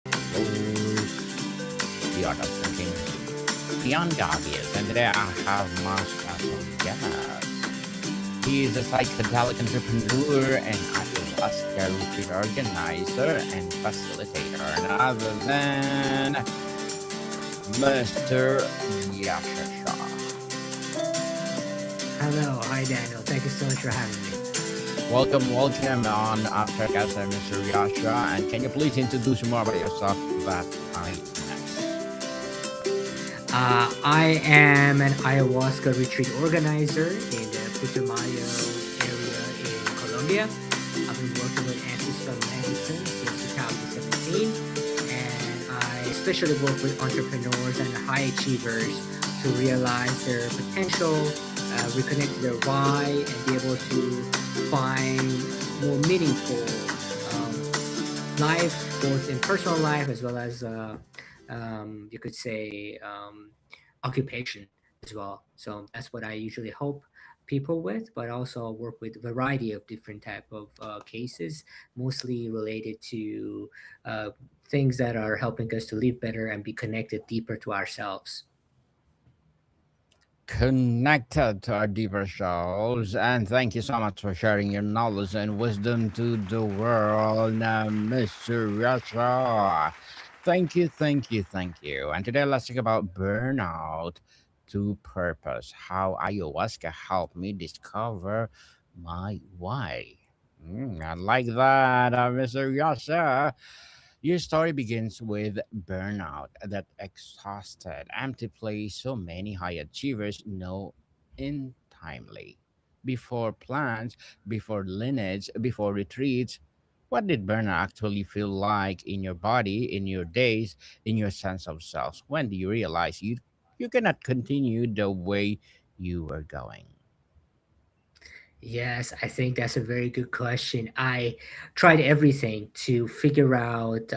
Those the art of thinking beyond the obvious. And today I have my special guest. He is a psychedelic entrepreneur and ayahuasca retreat organizer and facilitator, none other than Mr. Yasha Shah. Hello, hi Daniel. Thank you so much for having me. Welcome on our podcast, Mr. Yasha. And can you please introduce more about yourself that I miss? I am an ayahuasca retreat organizer in the Putumayo area in Colombia. I've been working with ancestral medicine since 2017, and I especially work with entrepreneurs and high achievers to realize their potential, reconnect to their why, and be able to find more meaningful um, life, both in personal life as well as you could say occupation as well. So that's what I usually help people with, but also work with a variety of different type of cases, mostly related to uh, things that are helping us to live better and be connected deeper to ourselves. Connected to our deeper selves. And thank you so much for sharing your knowledge and wisdom to the world, Mr. Yasha. Thank you. And today let's talk about burnout to purpose, how ayahuasca helped me discover my why. I like that, Mr. Yasha. Your story begins with burnout, that exhausted, empty place so many high achievers know intimely. Before plans, before lineage, before retreats, what did burnout actually feel like in your body, in your days, in your sense of self? When do you realize you cannot continue the way you were going? Yes, I think that's a very good question. I tried everything to figure out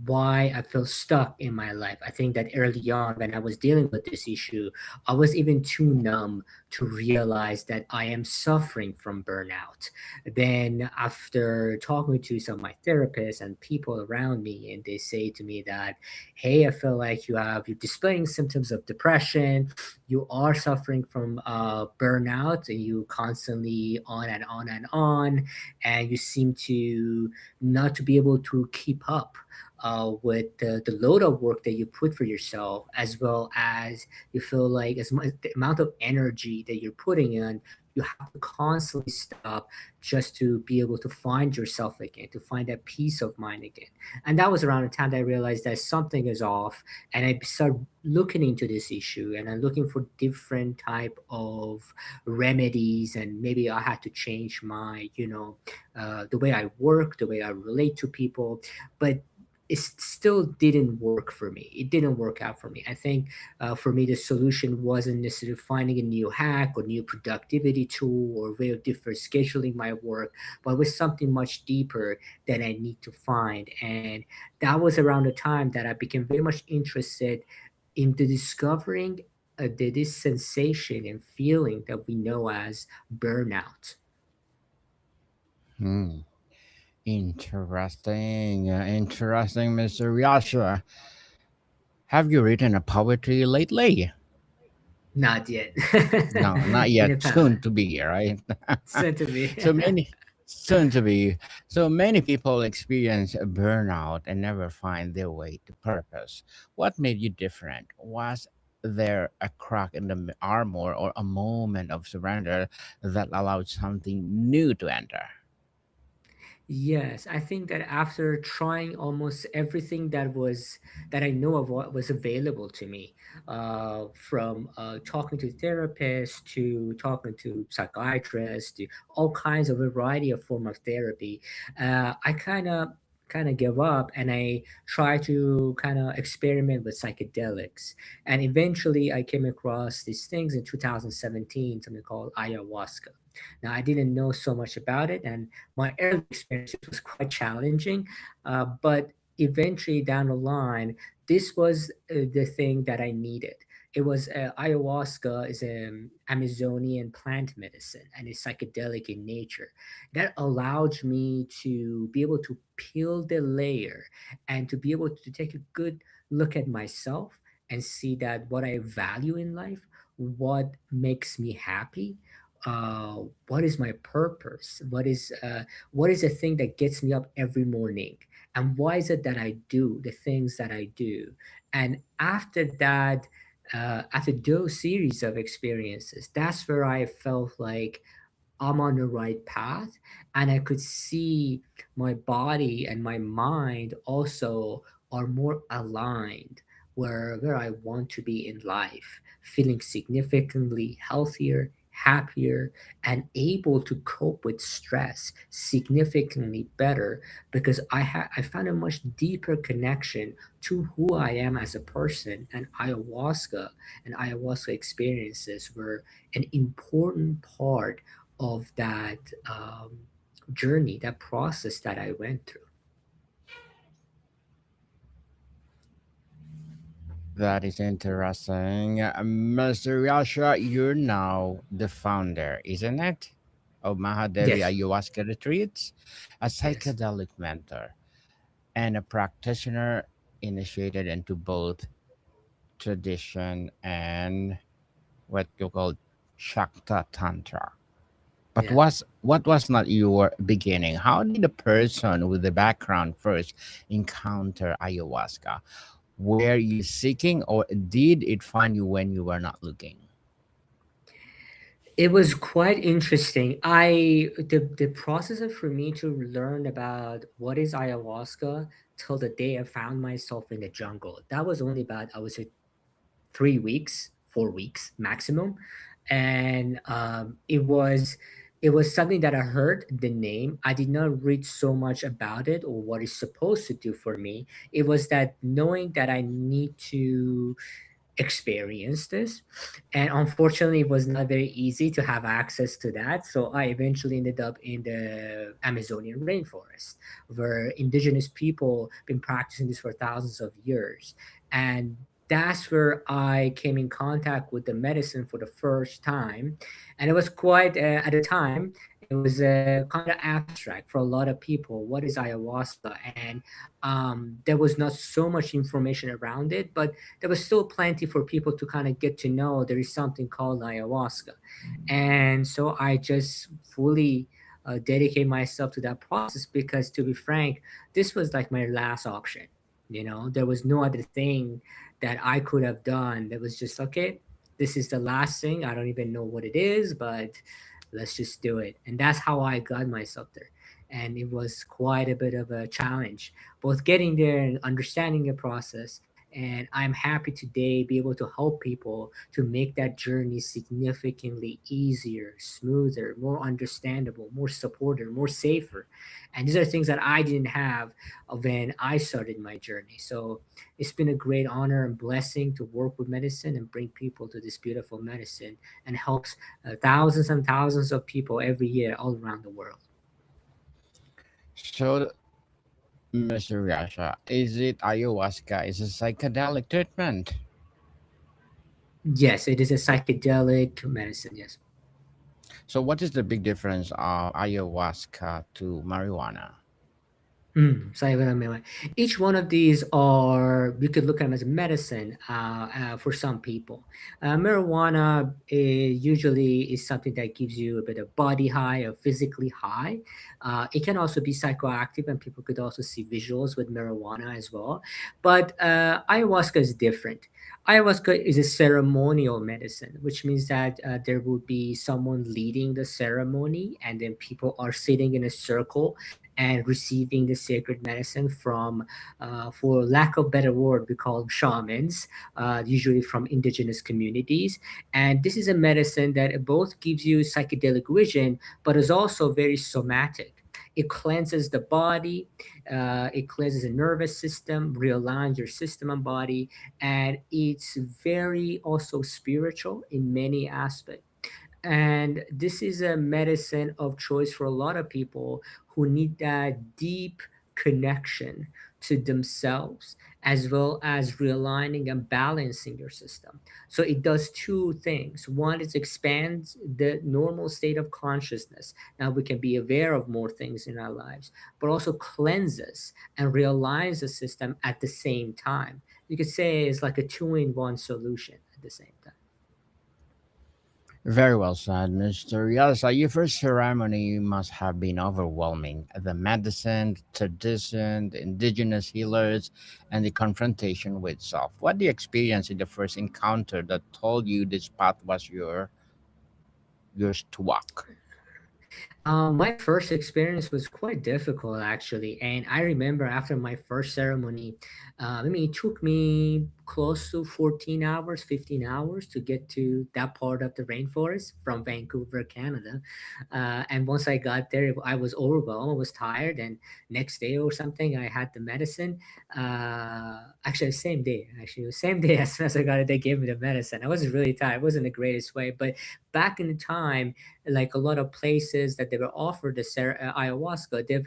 why I feel stuck in my life. I think that early on, when I was dealing with this issue, I was even too numb to realize that I am suffering from burnout. Then, after talking to some of my therapists and people around me, and they say to me that, hey, I feel like you're displaying symptoms of depression, you are suffering from burnout, and you constantly on and on and on, and you seem to not to be able to keep up with the load of work that you put for yourself, as well as you feel like as much the amount of energy that you're putting in, you have to constantly stop just to be able to find yourself again, to find that peace of mind again. And that was around the time that I realized that something is off, and I started looking into this issue, and I'm looking for different type of remedies, and maybe I had to change my the way I work, the way I relate to people. But it still didn't work for me. It didn't work out for me. I think for me the solution wasn't necessarily finding a new hack or new productivity tool or way of different scheduling my work, but it was something much deeper that I need to find. And that was around the time that I became very much interested into discovering this sensation and feeling that we know as burnout. Hmm. Interesting, Mr. Yasha. Have you written a poetry lately? Not yet. No, not In the yet. past, Soon to be, right? soon to be. so many, soon to be. So many people experience a burnout and never find their way to purpose. What made you different? Was there a crack in the armor or a moment of surrender that allowed something new to enter? Yes, I think that after trying almost everything that I know of what was available to me, from talking to therapists to talking to psychiatrists to all kinds of a variety of form of therapy, I kind of give up, and I try to kind of experiment with psychedelics, and eventually I came across these things in 2017, something called ayahuasca. Now, I didn't know so much about it, and my early experiences was quite challenging, but eventually down the line, this was the thing that I needed. It was ayahuasca is an Amazonian plant medicine and it's psychedelic in nature that allowed me to be able to peel the layer and to be able to take a good look at myself and see that what I value in life, what makes me happy, what is my purpose, what is the thing that gets me up every morning, and why is it that I do the things that I do. And after that, after those series of experiences, that's where I felt like I'm on the right path, and I could see my body and my mind also are more aligned where I want to be in life, feeling significantly healthier, happier, and able to cope with stress significantly better because I found a much deeper connection to who I am as a person, and ayahuasca experiences were an important part of that journey, that process that I went through. That is interesting. Mr. Yasha, you're now the founder, isn't it? Of Mahadevi Yes, Ayahuasca Retreats, a yes, psychedelic mentor and a practitioner initiated into both tradition and what you call Shakta Tantra. But yeah. what was not your beginning? How did a person with the background first encounter ayahuasca? Were you seeking or did it find you when you were not looking? It was quite interesting. The process of for me to learn about what is ayahuasca till the day I found myself in the jungle. That was only about, I would say, 3 weeks, 4 weeks maximum, and it was something that I heard the name. I did not read so much about it or what it's supposed to do for me. It was that knowing that I need to experience this, and unfortunately it was not very easy to have access to that, so I eventually ended up in the Amazonian rainforest where indigenous people been practicing this for thousands of years. And that's where I came in contact with the medicine for the first time, and it was quite at the time it was kind of abstract for a lot of people, what is ayahuasca. And there was not so much information around it, but there was still plenty for people to kind of get to know there is something called ayahuasca. And so I just fully dedicate myself to that process because, to be frank, this was like my last option. There was no other thing that I could have done. That was just, okay, this is the last thing. I don't even know what it is, but let's just do it. And that's how I got myself there. And it was quite a bit of a challenge, both getting there and understanding the process. And I'm happy today be able to help people to make that journey significantly easier, smoother, more understandable, more supported, more safer. And these are things that I didn't have when I started my journey. So it's been a great honor and blessing to work with medicine and bring people to this beautiful medicine, and helps thousands and thousands of people every year all around the world. So, Mr. Yasha, is it ayahuasca is a psychedelic treatment? Yes, it is a psychedelic medicine. Yes. So, what is the big difference of ayahuasca to marijuana? Sayur. Each one of these are, you could look at them as medicine for some people. Marijuana usually is something that gives you a bit of body high or physically high. It can also be psychoactive, and people could also see visuals with marijuana as well. But ayahuasca is different. Ayahuasca is a ceremonial medicine, which means that there will be someone leading the ceremony, and then people are sitting in a circle and receiving the sacred medicine from, for lack of better word, we call them shamans, usually from indigenous communities. And this is a medicine that both gives you psychedelic vision, but is also very somatic. It cleanses the body, it cleanses the nervous system, realigns your system and body, and it's very also spiritual in many aspects. And this is a medicine of choice for a lot of people who need that deep connection to themselves, as well as realigning and balancing your system. So it does two things. One is expands the normal state of consciousness. Now we can be aware of more things in our lives, but also cleanses and realigns the system at the same time. You could say it's like a two-in-one solution at the same time. Very well said, Mr. Yasa. Your first ceremony must have been overwhelming. The medicine, the tradition, the indigenous healers, and the confrontation with self. What do you experience in the first encounter that told you this path was yours to walk? My first experience was quite difficult actually, and I remember after my first ceremony, it took me close to 14 hours, 15 hours to get to that part of the rainforest from Vancouver, Canada. And once I got there, I was overwhelmed, I was tired, and next day or something, I had the medicine. Actually, same day, actually, the same day as soon as I got it, they gave me the medicine. I was really tired. It wasn't the greatest way, but back in the time, like a lot of places that they were offered the ayahuasca, they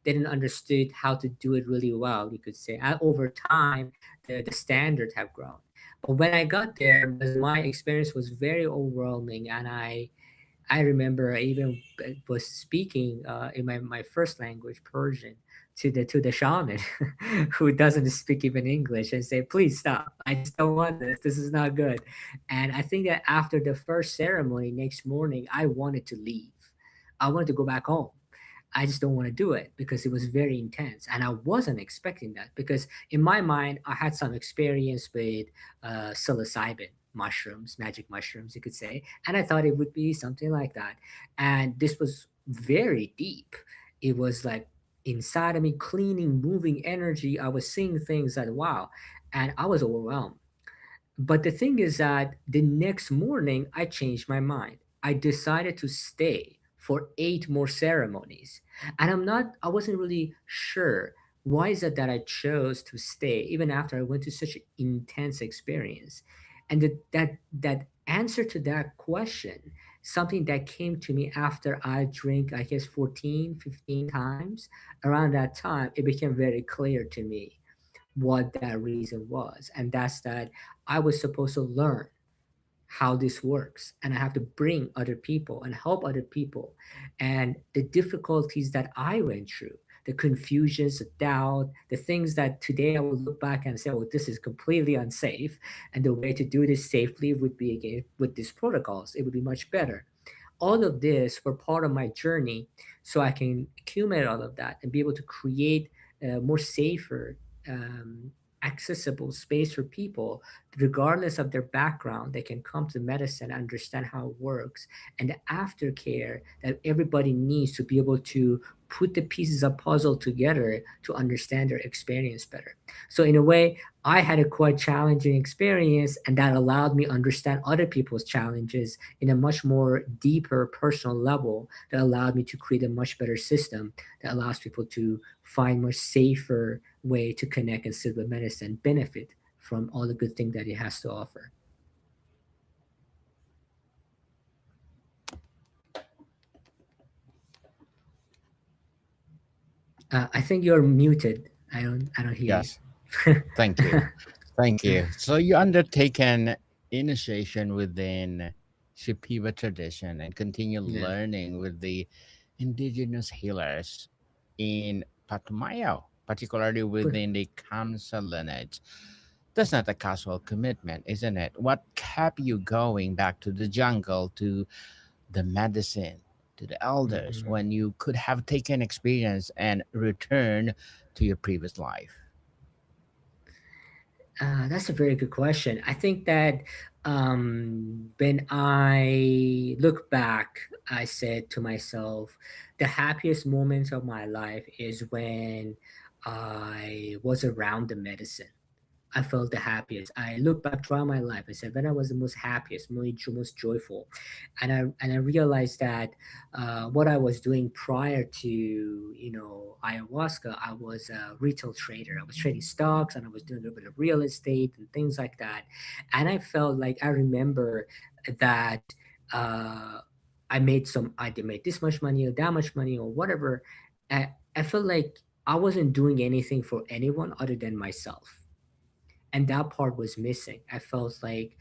didn't understood how to do it really well. You could say over time, the standards have grown. But when I got there, my experience was very overwhelming, and I remember I even was speaking in my first language, Persian, to the shaman who doesn't speak even English, and say, "Please stop! I just don't want this. This is not good." And I think that after the first ceremony, next morning, I wanted to leave. I wanted to go back home. I just don't want to do it because it was very intense. And I wasn't expecting that because in my mind, I had some experience with psilocybin mushrooms, magic mushrooms, you could say. And I thought it would be something like that. And this was very deep. It was like inside of me, cleaning, moving energy. I was seeing things that, wow. And I was overwhelmed. But the thing is that the next morning, I changed my mind. I decided to stay for 8 more ceremonies. And I wasn't really sure why is it that I chose to stay, even after I went to such an intense experience. And that answer to that question, something that came to me after I drank, I guess, 14, 15 times, around that time, it became very clear to me what that reason was. And that's that I was supposed to learn how this works, and I have to bring other people and help other people. And the difficulties that I went through, the confusions, the doubt, the things that today I would look back and say, oh, this is completely unsafe. And the way to do this safely would be again with these protocols, it would be much better. All of this were part of my journey, so I can accumulate all of that and be able to create a more safer, um, accessible space for people, regardless of their background. They can come to medicine, understand how it works, and the aftercare that everybody needs to be able to put the pieces of puzzle together to understand their experience better. So in a way, I had a quite challenging experience, and that allowed me understand other people's challenges in a much more deeper personal level, that allowed me to create a much better system that allows people to find more safer way to connect and sit with medicine, benefit from all the good thing that it has to offer. I think you're muted. I don't hear Yes. you. Thank you. Thank you. So you undertaken initiation within Shipiba tradition and continue Yeah. learning with the indigenous healers in Patumayo, particularly But within the Kamsa lineage. That's not a casual commitment, isn't it? What kept you going back to the jungle, to the medicine, to the elders, mhm. when you could have taken experience and returned to your previous life? That's a very good question. I think that when I look back, I said to myself, the happiest moments of my life is when I was around the medicine. I felt the happiest. I look back throughout my life. I said when I was the most happiest, most joyful, and I realized that what I was doing prior to ayahuasca, I was a retail trader. I was trading stocks and I was doing a little bit of real estate and things like that. And I felt like I remember that uh, I made this much money or that much money or whatever. I felt like I wasn't doing anything for anyone other than myself. And that part was missing. I felt like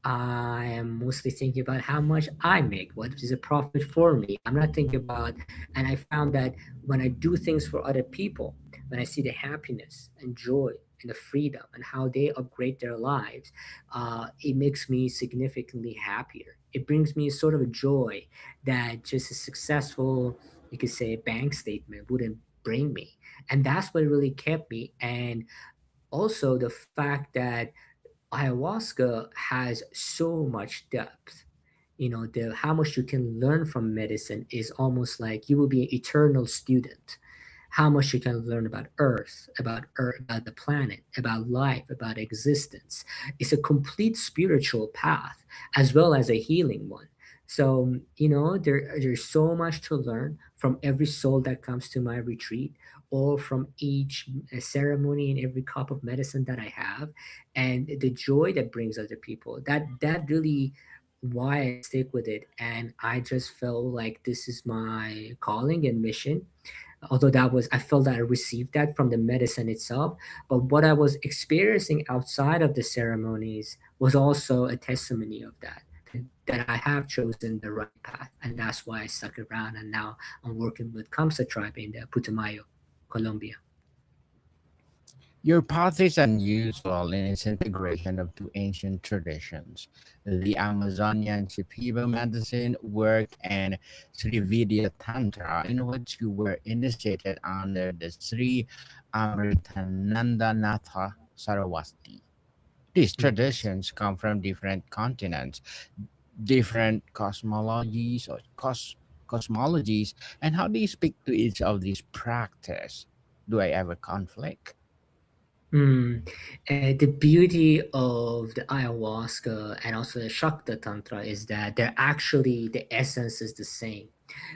I am mostly thinking about how much I make, what is a profit for me. I'm not thinking about, and I found that when I do things for other people, when I see the happiness and joy and the freedom and how they upgrade their lives, it makes me significantly happier. It brings me sort of a joy that just a successful, you could say, bank statement wouldn't bring me. And that's what really kept me. And also the fact that ayahuasca has so much depth. The how much you can learn from medicine is almost like you will be an eternal student. How much you can learn about earth, about the planet, about life, about existence. It's a complete spiritual path as well as a healing one. So, there's so much to learn from every soul that comes to my retreat, or from each ceremony and every cup of medicine that I have, and the joy that brings other people. That really why I stick with it, and I just felt like this is my calling and mission. Although that was, I felt that I received that from the medicine itself, but what I was experiencing outside of the ceremonies was also a testimony of that I have chosen the right path, and that's why I stuck around. And now I'm working with Kamsa tribe in the Putumayo, Colombia. Your path is unusual in its integration of two ancient traditions, the Amazonian Shipibo medicine work and Srividya Tantra, in which you were initiated under the Sri Amritanandanatha Saraswati. These Yes. traditions come from different continents, different cosmologies, and how do you speak to each of these practice? Do I ever conflict? Mm. The beauty of the ayahuasca and also the Shakta Tantra is that they're actually, the essence is the same.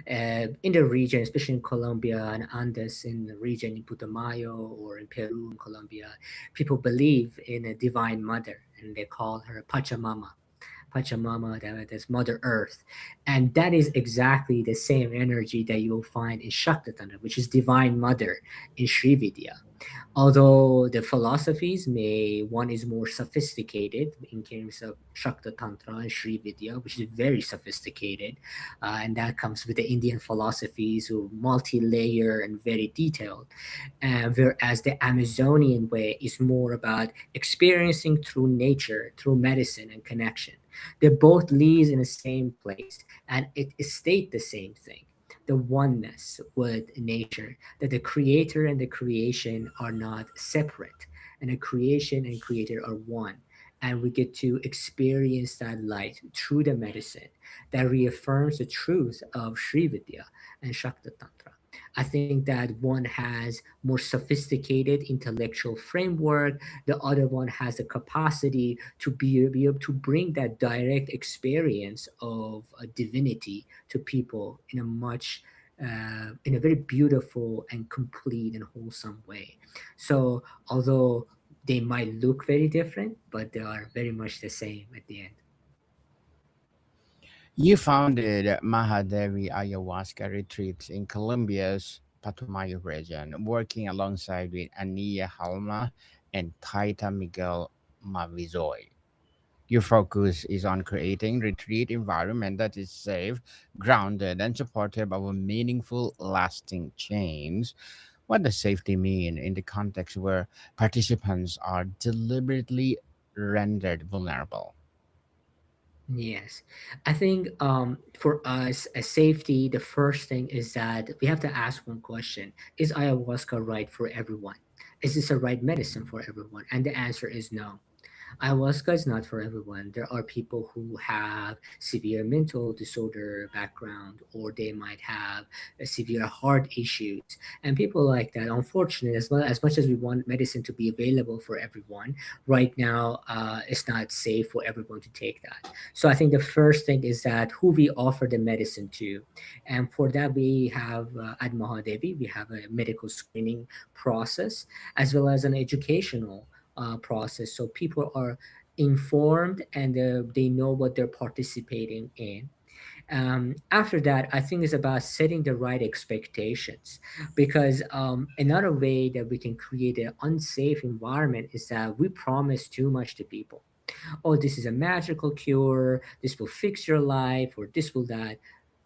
In the region, especially in Colombia and Andes, in the region in Putumayo or in Peru and Colombia, people believe in a divine mother, and they call her Pachamama. Pachamama, that's Mother Earth. And that is exactly the same energy that you will find in Shakta Tantra, which is Divine Mother in Srividya. Although the philosophies one is more sophisticated in terms of Shakta Tantra and Sri Vidya, which is very sophisticated, and that comes with the Indian philosophies, who multi-layer and very detailed. Whereas the Amazonian way is more about experiencing through nature, through medicine and connection. They both lead in the same place, and it state the same thing: the oneness with nature, that the creator and the creation are not separate, and the creation and creator are one. And we get to experience that light through the medicine that reaffirms the truth of Sri Vidya and Shakta Tantra. I think that one has more sophisticated intellectual framework. The other one has the capacity to be able to bring that direct experience of a divinity to people in a very beautiful and complete and wholesome way. So, although they might look very different, but they are very much the same at the end. You founded Mahadevi Ayahuasca retreats in Colombia's Patumayo region, working alongside with Ania Halma and Taita Miguel Mavizoy. Your focus is on creating retreat environment that is safe, grounded, and supportive of a meaningful, lasting change. What does safety mean in the context where participants are deliberately rendered vulnerable? Yes, I think for us, as safety, the first thing is that we have to ask one question: is ayahuasca right for everyone? Is this a right medicine for everyone? And the answer is no. Ayahuasca is not for everyone. There are people who have severe mental disorder background, or they might have severe heart issues, and people like that. Unfortunately, as much as we want medicine to be available for everyone, right now it's not safe for everyone to take that. So I think the first thing is that who we offer the medicine to, and for that we have at Mahadevi we have a medical screening process as well as an educational process, so people are informed and they know what they're participating in. After that, I think it's about setting the right expectations, because another way that we can create an unsafe environment is that we promise too much to people. Oh, this is a magical cure, this will fix your life, or this will that.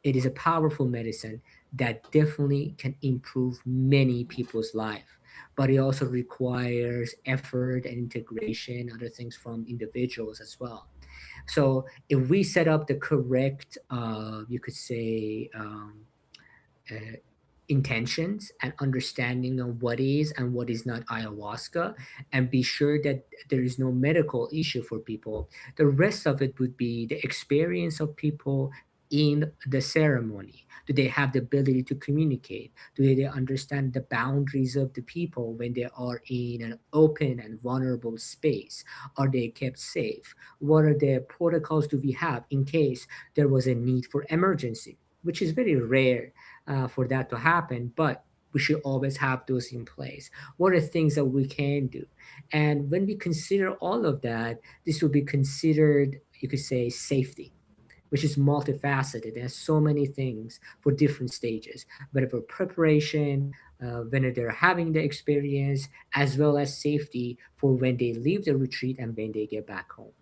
It is a powerful medicine that definitely can improve many people's life. But it also requires effort and integration, other things from individuals as well. So if we set up the correct, you could say, uh, intentions and understanding of what is and what is not ayahuasca, and be sure that there is no medical issue for people. The rest of it would be the experience of people in the ceremony. Do they have the ability to communicate? Do they understand the boundaries of the people when they are in an open and vulnerable space? Are they kept safe? What are the protocols do we have in case there was a need for emergency, which is very rare for that to happen, but we should always have those in place. What are things that we can do? And when we consider all of that, this will be considered, you could say, safety, which is multifaceted. There's so many things for different stages, whether for preparation, when they're having the experience, as well as safety for when they leave the retreat and when they get back home.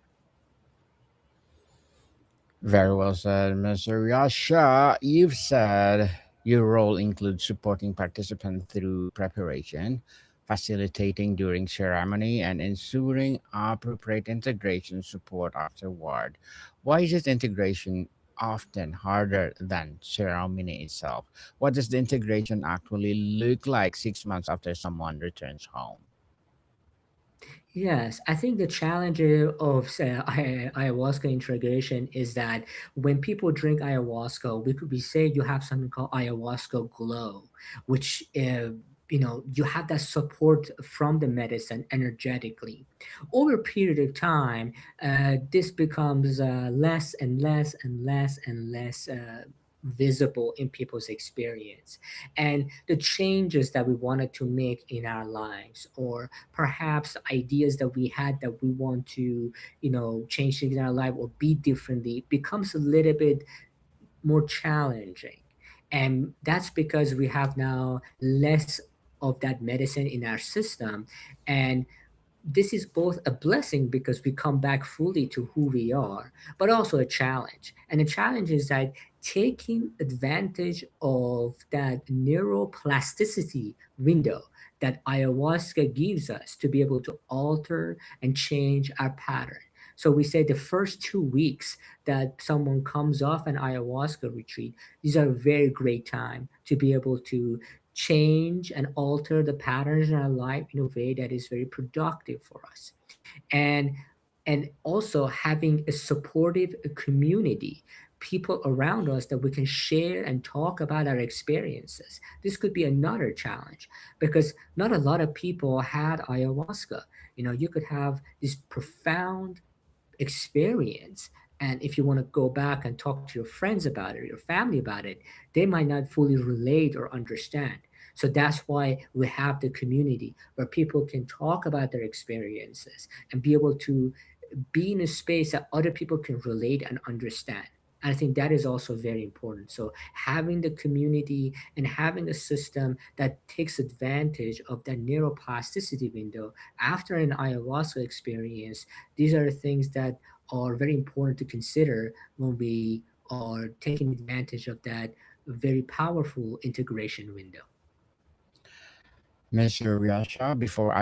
Very well said, Mr. Yasha. You've said your role includes supporting participants through preparation, facilitating during ceremony, and ensuring appropriate integration support afterward. Why is this integration often harder than ceremony itself? What does the integration actually look like 6 months after someone returns home? Yes, I think the challenge of ayahuasca integration is that when people drink ayahuasca, we say you have something called ayahuasca glow, which you have that support from the medicine energetically. Over a period of time, this becomes less and less and less and less. Visible in people's experience, and the changes that we wanted to make in our lives, or perhaps ideas that we had that we want to change things in our life or be differently, becomes a little bit more challenging. And that's because we have now less of that medicine in our system. And this is both a blessing because we come back fully to who we are, but also a challenge. And the challenge is that taking advantage of that neuroplasticity window that ayahuasca gives us to be able to alter and change our pattern. So we say the first 2 weeks that someone comes off an ayahuasca retreat, these are a very great time to be able to change and alter the patterns in our life in a way that is very productive for us. And and also having a supportive community, people around us that we can share and talk about our experiences. This could be another challenge because not a lot of people had ayahuasca. You could have this profound experience, and if you want to go back and talk to your friends about it, your family about it, they might not fully relate or understand. So that's why we have the community where people can talk about their experiences and be able to be in a space that other people can relate and understand. And I think that is also very important. So having the community and having a system that takes advantage of that neuroplasticity window after an ayahuasca experience, these are the things that are very important to consider when we are taking advantage of that very powerful integration window. Mr. Yasha, before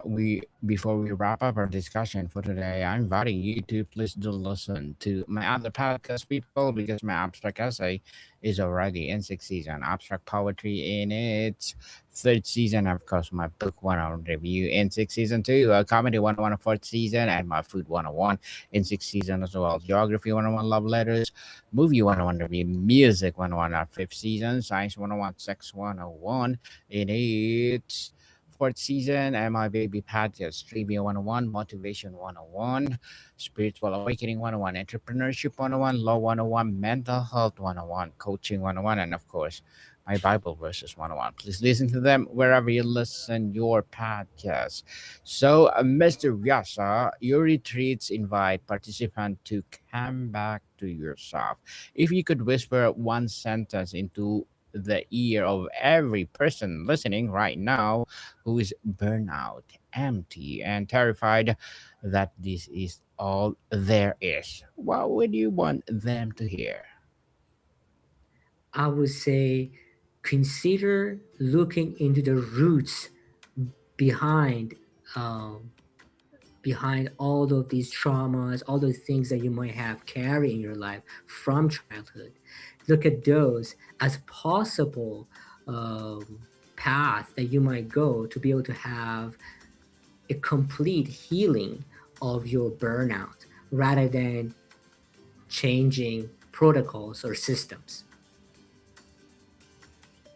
we wrap up our discussion for today, I'm inviting you to please do listen to my other podcast, people, because my abstract essay is already in sixth season. Abstract poetry in its third season, of course, my book 101 review in sixth season too, comedy 101 fourth season, and my food 101 in sixth season as well. Geography 101 love letters, movie 101 review, music 101 fifth season, science 101, sex 101 in its fourth season, and my baby podcast, Trivia 101, Motivation 101, Spiritual Awakening 101, Entrepreneurship 101, Law 101, Mental Health 101, Coaching 101, and of course, My Bible Verses 101. Please listen to them wherever you listen your podcast. So, Mr. Yasha, your retreats invite participants to come back to yourself. If you could whisper one sentence into the ear of every person listening right now who is burnout, empty, and terrified that this is all there is, what would you want them to hear? I would say consider looking into the roots behind um, behind all of these traumas, all those things that you might have carried in your life from childhood. Look at those as possible um, path that you might go to be able to have a complete healing of your burnout rather than changing protocols or systems.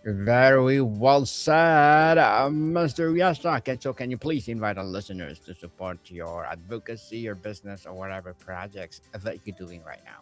Very well said, Mr. Yasha. So, can you please invite our listeners to support your advocacy, your business, or whatever projects that you're doing right now?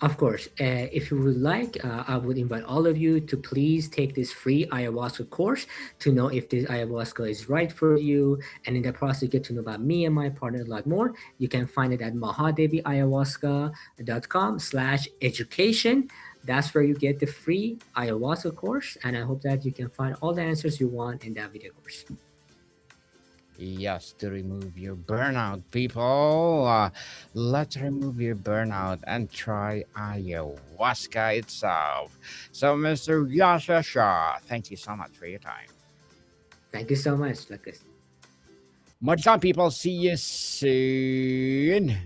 Of course, if you would like, I would invite all of you to please take this free ayahuasca course to know if this ayahuasca is right for you. And in the process, get to know about me and my partner a lot more. You can find it at mahadeviayahuasca.com/education. That's where you get the free ayahuasca course. And I hope that you can find all the answers you want in that video course. Yes, to remove your burnout, people. Let's remove your burnout and try ayahuasca itself. So, Mr. Yasha Shah, thank you so much for your time. Thank you so much, Lucas. Much time, people. See you soon.